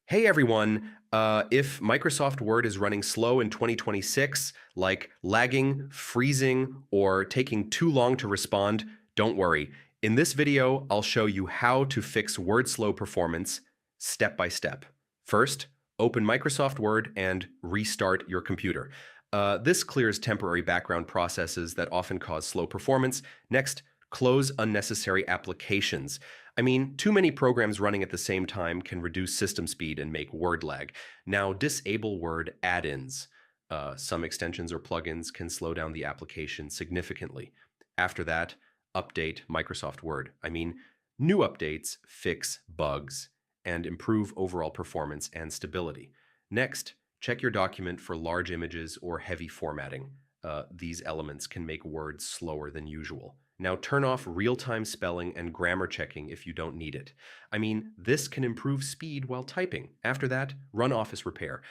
Hey everyone, if Microsoft Word is running slow in 2026, like lagging, freezing, or taking too long to respond, don't worry. In this video, I'll show you how to fix Word slow performance step by step. First, open Microsoft Word and restart your computer. This clears temporary background processes that often cause slow performance. Next, close unnecessary applications. Too many programs running at the same time can reduce system speed and make word lag. Now, disable Word add-ins. Some extensions or plugins can slow down the application significantly. After that, update Microsoft Word. New updates fix bugs and improve overall performance and stability. Next, check your document for large images or heavy formatting. These elements can make Word slower than usual. Now turn off real-time spelling and grammar checking if you don't need it. This can improve speed while typing. After that, run Office Repair.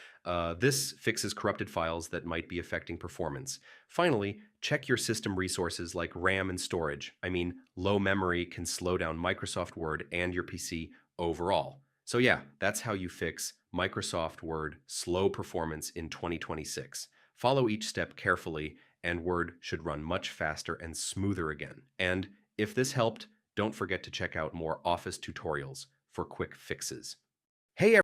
This fixes corrupted files that might be affecting performance. Finally, check your system resources like RAM and storage. Low memory can slow down Microsoft Word and your PC overall. So yeah, that's how you fix Microsoft Word slow performance in 2026. Follow each step carefully, and Word should run much faster and smoother again. And if this helped, don't forget to check out more Office tutorials for quick fixes. Hey